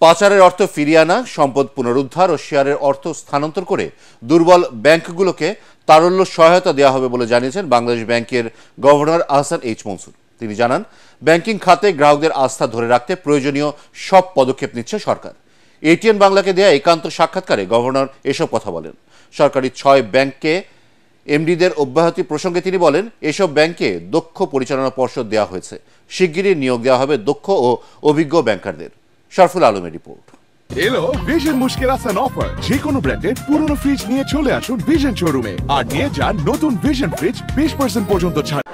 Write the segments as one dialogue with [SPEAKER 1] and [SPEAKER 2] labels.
[SPEAKER 1] পাচারের অর্থ ফিরিয়ে আনা, সম্পদ পুনরুদ্ধার ও শেয়ারের অর্থ স্থানান্তর করে দুর্বল ব্যাংকগুলোকে তারল্য সহায়তা দেওয়া হবে বলে জানিয়েছেন বাংলাদেশ ব্যাংকের গভর্নর আহসান এইচ মনসুর। তিনি জানান, ব্যাংকিং খাতে গ্রাহকদের আস্থা ধরে রাখতে প্রয়োজনীয় সব পদক্ষেপ নিচ্ছে সরকার। এটিএন বাংলাকে দেয়া একান্ত সাক্ষাৎকারে গভর্নর এসব কথা বলেন। সরকারি 6 ব্যাংককে এমডিদের অব্যাহতি প্রসঙ্গে তিনি বলেন, এসব ব্যাংকে দক্ষ পরিচালনা পর্ষদ দেওয়া হয়েছে। শিগগিরই নিয়োগ দেওয়া হবে দক্ষ ও অভিজ্ঞ ব্যাংকারদের। শরফুল আলমের রিপোর্ট।
[SPEAKER 2] এলো ভিশন মুশকিল আসান অফার। যে কোনো ব্র্যান্ডের পুরনো ফ্রিজ নিয়ে চলে আসুন ভিশন শোরুমে আর নিয়ে যান নতুন ভিশন ফ্রিজ 20% পর্যন্ত ছাড়।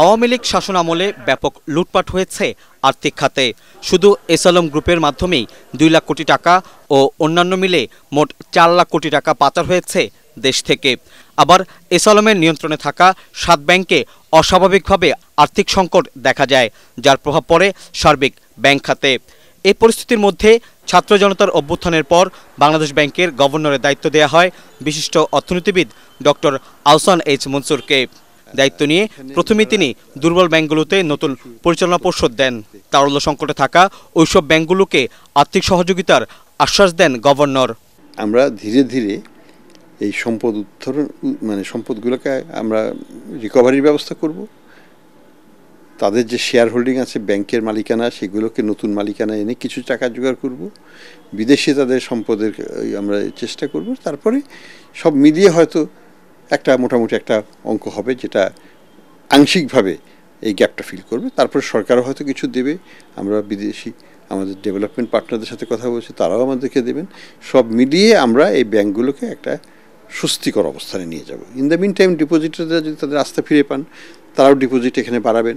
[SPEAKER 3] আওয়ামী লীগ শাসনামলে ব্যাপক লুটপাট হয়েছে আর্থিক খাতে। শুধু এসআলম গ্রুপের মাধ্যমেই 2 লাখ কোটি টাকা ও অন্যান্য মিলে মোট 4 লাখ কোটি টাকা পাচার হয়েছে দেশ থেকে। আবার এসআলমের নিয়ন্ত্রণে থাকা 7 ব্যাংকে অস্বাভাবিকভাবে আর্থিক সংকট দেখা যায়, যার প্রভাব পড়ে সার্বিক ব্যাংক খাতে। এই পরিস্থিতির মধ্যে ছাত্র জনতার অভ্যুত্থানের পর বাংলাদেশ ব্যাংকের গভর্নরের দায়িত্ব দেওয়া হয় বিশিষ্ট অর্থনীতিবিদ ডক্টর আহসান এইচ মনসুরকে। দায়িত্ব নিয়ে প্রথমে তিনি দুর্বল ব্যাংকগুলোতে নতুন পরিচালনা পর্ষদ দেন। তারল্য সংকটে থাকা ওইসব ব্যাংকগুলোকে আর্থিক সহযোগিতার আশ্বাস দেন গভর্নর।
[SPEAKER 4] আমরা ধীরে ধীরে এই সম্পদ উত্তরণ সম্পদগুলোকে আমরা রিকভারির ব্যবস্থা করব। তাদের যে শেয়ার হোল্ডিং আছে ব্যাংকের মালিকানা, সেগুলোকে নতুন মালিকানা এনে কিছু টাকা জোগাড় করব। বিদেশে তাদের সম্পদের আমরা চেষ্টা করব। তারপরে সব মিলিয়ে হয়তো মোটামুটি একটা অঙ্ক হবে, যেটা আংশিকভাবে এই গ্যাপটা ফিল করবে। তারপরে সরকারও হয়তো কিছু দেবে। আমরা বিদেশি আমাদের ডেভেলপমেন্ট পার্টনারদের সাথে কথা বলছি, তারাও আমাদেরকে দেবেন। সব মিলিয়ে আমরা এই ব্যাংকগুলোকে একটা স্বস্তিকর অবস্থানে নিয়ে যাব। ইন দ্য মিন টাইম ডিপোজিটররা যদি তাদের আস্থা ফিরে পান, তারাও ডিপোজিট এখানে বাড়াবেন।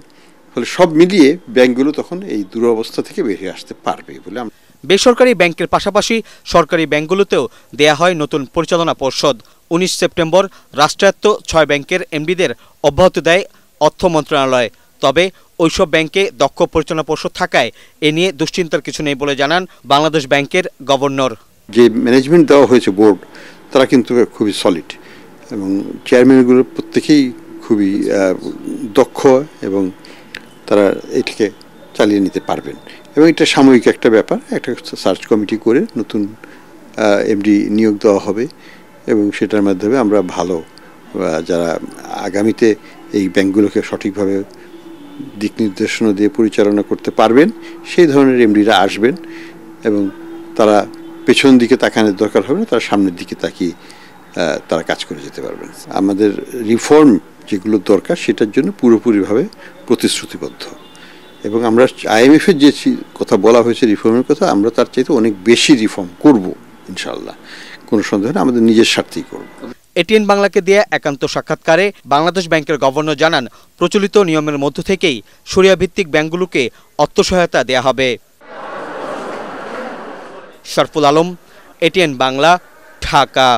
[SPEAKER 4] ফলে সব মিলিয়ে ব্যাংকগুলো তখন এই দুরবস্থা থেকে বেরিয়ে আসতে পারবে বলে আমরা।
[SPEAKER 3] বেসরকারি ব্যাংকের পাশাপাশি সরকারি ব্যাংকগুলোতেও দেয়া হয় নতুন পরিচালনা পর্ষদ। 19 সেপ্টেম্বর রাষ্ট্রায়ত্ত 6 ব্যাংকের এমডিদের অব্যাহতি দেয় অর্থ মন্ত্রণালয়। তবে ওইসব ব্যাংকে দক্ষ পরিচালনা পর্ষদ থাকায় এ নিয়ে দুশ্চিন্তার কিছু নেই বলে জানান বাংলাদেশ ব্যাংকের গভর্নর।
[SPEAKER 4] যে ম্যানেজমেন্ট দেওয়া হয়েছে বোর্ড, তারা কিন্তু খুবই সলিড এবং চেয়ারম্যানগুলো প্রত্যেকেই খুবই দক্ষ এবং তারা এটাকে চালিয়ে নিতে পারবেন। এবং এটা সাময়িক একটা ব্যাপার, একটা সার্চ কমিটি করে নতুন এমডি নিয়োগ দেওয়া হবে এবং সেটার মাধ্যমে আমরা ভালো যারা আগামীতে এই ব্যাংকগুলোকে সঠিকভাবে দিক নির্দেশনা দিয়ে পরিচালনা করতে পারবেন সেই ধরনের এমডিরা আসবেন এবং তারা পেছন দিকে তাকানোর দরকার হবে না, তারা সামনের দিকে তাকিয়ে তারা কাজ করে যেতে পারবেন। আমাদের রিফর্ম যেগুলো দরকার সেটার জন্য পুরোপুরিভাবে প্রতিশ্রুতিবদ্ধ এবং আমরা আইএমএফের যে কথা বলা হয়েছে রিফর্মের কথা, আমরা তার চাইতে অনেক বেশি রিফর্ম করব ইনশাআল্লাহ। কোনো সন্দেহ না, আমাদের নিজের স্বার্থেই করব।
[SPEAKER 3] এটিএন বাংলাকে দিয়ে একান্ত সাক্ষাৎকারে বাংলাদেশ ব্যাংকের গভর্নর জানান, প্রচলিত নিয়মের মধ্য থেকেই শরিয়া ভিত্তিক ব্যাংকগুলোকে অর্থসহায়তা দেয়া হবে। শরফুল আলম, এটিএন বাংলা, ঢাকা।